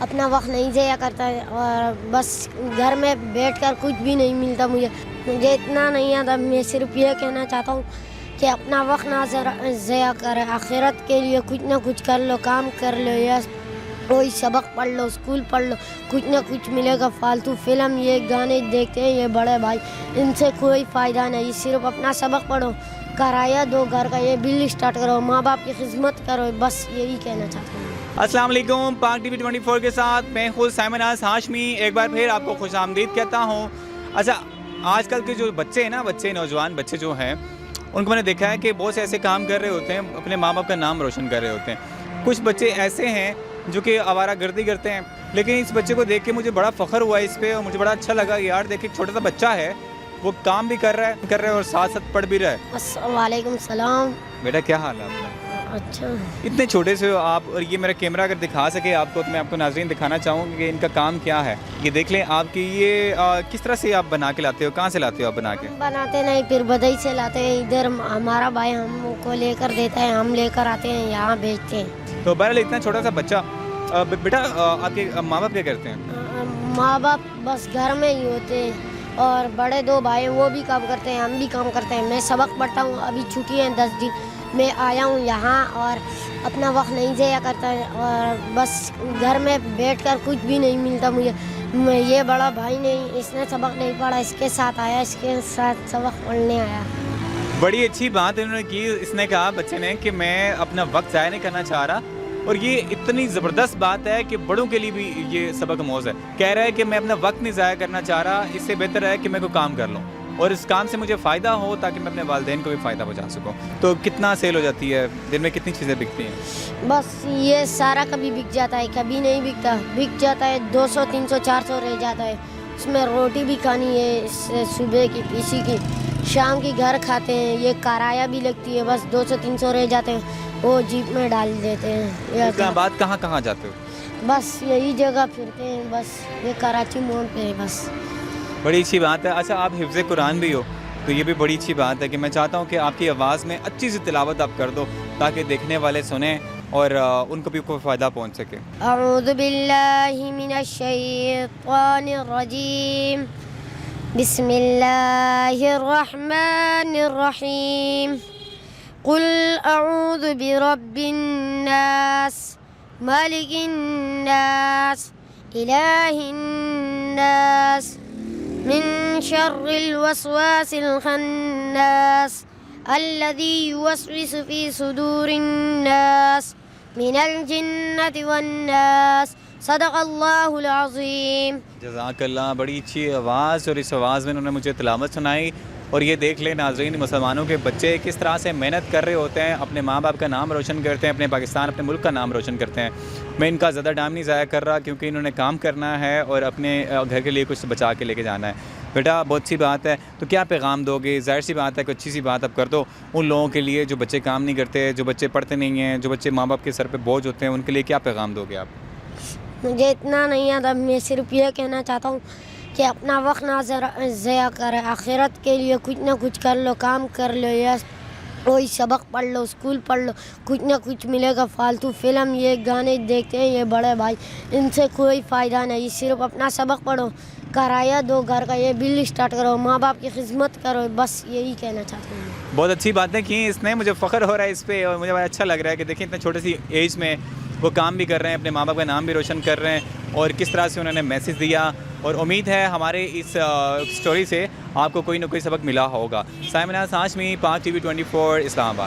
اپنا وقت نہیں ضائع کرتا ہے، اور بس گھر میں بیٹھ کر کچھ بھی نہیں ملتا مجھے اتنا نہیں آتا. میں صرف یہ کہنا چاہتا ہوں کہ اپنا وقت نہ ضائع کرے، آخرت کے لیے کچھ نہ کچھ کر لو، کام کر لو، یا کوئی سبق پڑھ لو، اسکول پڑھ لو، کچھ نہ کچھ ملے گا. فالتو فلم یہ گانے دیکھتے ہیں یہ بڑے بھائی، ان سے کوئی فائدہ نہیں. صرف اپنا سبق پڑھو، کرایہ دو گھر کا، یہ بل اسٹارٹ کرو، ماں باپ کی خدمت کرو، بس یہی کہنا چاہتا ہوں. السلام علیکم، پاک ٹی وی 24 کے ساتھ میں خود سائمن ہاشمی ایک بار پھر آپ کو خوش آمدید کہتا ہوں. اچھا، آج کل کے جو بچے ہیں نا، نوجوان بچے جو ہیں، ان کو میں نے دیکھا ہے کہ بہت سے ایسے کام کر رہے ہوتے ہیں، اپنے ماں باپ کا نام روشن کر رہے ہوتے ہیں. کچھ بچے ایسے ہیں جو کہ آوارہ گردی کرتے ہیں، لیکن اس بچے کو دیکھ کے مجھے بڑا فخر ہوا اس پہ، اور مجھے بڑا اچھا لگا کہ یار دیکھیں چھوٹا سا بچہ ہے، وہ کام بھی کر رہا ہے اور ساتھ ساتھ پڑھ بھی رہا ہے. وعلیکم السلام. بیٹا کیا حال ہے آپ کا؟ اچھا، اتنے چھوٹے سے ہو آپ، اور یہ میرا کیمرہ اگر دکھا سکے آپ کو تو میں آپ کو ناظرین دکھانا چاہوں گا کہ ان کا کام کیا ہے. یہ دیکھ لیں آپ کی، یہ کس طرح سے آپ بنا کے لاتے ہو، کہاں سے لاتے ہو آپ بنا کے؟ بناتے نہیں، پھر بدئی سے لاتے ہیں. ادھر ہمارا بھائی ہم کو لے کر دیتا ہے، ہم لے کر آتے ہیں، یہاں بیچتے ہیں. تو بہرحال اتنا چھوٹا سا بچہ، بیٹا آپ کے ماں باپ کیا کرتے ہیں؟ ماں باپ بس گھر میں ہی ہوتے ہیں، اور بڑے دو بھائی ہیں وہ بھی کام کرتے ہیں، ہم بھی کام کرتے ہیں. میں سبق پڑھتا ہوں، ابھی چھٹی ہیں 10 دن، میں آیا ہوں یہاں، اور اپنا وقت نہیں ضائع کرتا ہے، اور بس گھر میں بیٹھ کر کچھ بھی نہیں ملتا مجھے. یہ بڑا بھائی نہیں، اس نے سبق نہیں پڑھا، اس کے ساتھ آیا، اس کے ساتھ سبق پڑھنے آیا. بڑی اچھی بات انہوں نے کی. اس نے کہا بچے نے کہ میں اپنا وقت ضائع نہیں کرنا چاہ رہا، اور یہ اتنی زبردست بات ہے کہ بڑوں کے لیے بھی یہ سبق آموز ہے. کہہ رہا ہے کہ میں اپنا وقت نہیں ضائع کرنا چاہ رہا، اس سے بہتر ہے کہ میں کوئی کام کر لوں، اور اس کام سے مجھے فائدہ ہو تاکہ میں اپنے والدین کو بھی فائدہ پہنچا سکوں. تو کتنا سیل ہو جاتی ہے دن میں، کتنی چیزیں بکتی ہیں؟ بس یہ سارا کبھی بک جاتا ہے، کبھی نہیں بکتا. بک جاتا ہے 200 300 400 رہ جاتا ہے. اس میں روٹی بھی کھانی ہے، صبح کی پیسی کی، شام کی گھر کھاتے ہیں. یہ کرایہ بھی لگتی ہے، بس 200 300 رہ جاتے ہیں، وہ جیپ میں ڈال دیتے ہیں. اس کے بعد کہاں کہاں جاتے ہو؟ بس یہی جگہ پھرتے ہیں، بس یہ کراچی موڑ پہ ہے بس. بڑی اچھی بات ہے. اچھا، آپ حفظ قرآن بھی ہو، تو یہ بھی بڑی اچھی بات ہے کہ میں چاہتا ہوں کہ آپ کی آواز میں اچھی سی تلاوت آپ کر دو تاکہ دیکھنے والے سنیں اور ان کو بھی کوئی فائدہ پہنچ سکے. اعوذ باللہ من الشیطان الرجیم، بسم اللہ الرحمن الرحیم. قل اعوذ برب الناس، ملک الناس، الہ الناس، من شر الوسواس الخناس، الذي يوسوس في صدور الناس من الجنة والناس. صدق اللہ العظیم. جزاک اللہ. بڑی اچھی آواز، اور اس آواز میں انہوں نے مجھے تلاوت سنائی. اور یہ دیکھ لیں ناظرین، مسلمانوں کے بچے کس طرح سے محنت کر رہے ہوتے ہیں، اپنے ماں باپ کا نام روشن کرتے ہیں، اپنے پاکستان، اپنے ملک کا نام روشن کرتے ہیں. میں ان کا زیادہ ٹائم نہیں ضائع کر رہا، کیونکہ انہوں نے کام کرنا ہے اور اپنے گھر کے لیے کچھ بچا کے لے کے جانا ہے. بیٹا بہت سی بات ہے، تو کیا پیغام دو گے؟ ظاہر سی بات ہے کہ اچھی سی بات اب کر دو ان لوگوں کے لیے جو بچے کام نہیں کرتے، جو بچے پڑھتے نہیں ہیں، جو بچے ماں باپ کے سر پہ بوجھ ہوتے ہیں، ان کے لیے کیا پیغام دو گے آپ؟ مجھے اتنا نہیں آتا، میں صرف یہ کہنا چاہتا ہوں کہ اپنا وقت نہ ضائع کرے، آخرت کے لیے کچھ نہ کچھ کر لو، کام کر لو، یا کوئی سبق پڑھ لو، اسکول پڑھ لو، کچھ نہ کچھ ملے گا. فالتو فلم یہ گانے دیکھتے ہیں یہ بڑے بھائی، ان سے کوئی فائدہ نہیں. صرف اپنا سبق پڑھو، کرایہ دو گھر کا، یہ بل اسٹارٹ کرو، ماں باپ کی خدمت کرو، بس یہی کہنا چاہتا ہوں. بہت اچھی باتیں کی اس نے، مجھے فخر ہو رہا ہے اس پہ، اور مجھے بڑا اچھا لگ رہا ہے کہ دیکھیں اتنے چھوٹے سی ایج میں وہ کام بھی کر رہے ہیں، اپنے ماں باپ کا نام بھی روشن کر رہے ہیں، اور کس طرح سے انہوں نے میسیج دیا. اور امید ہے ہمارے اس سٹوری سے آپ کو کوئی نہ کوئی سبق ملا ہوگا. سائمن ہاشمی، پاک ٹی وی 24، اسلام آباد.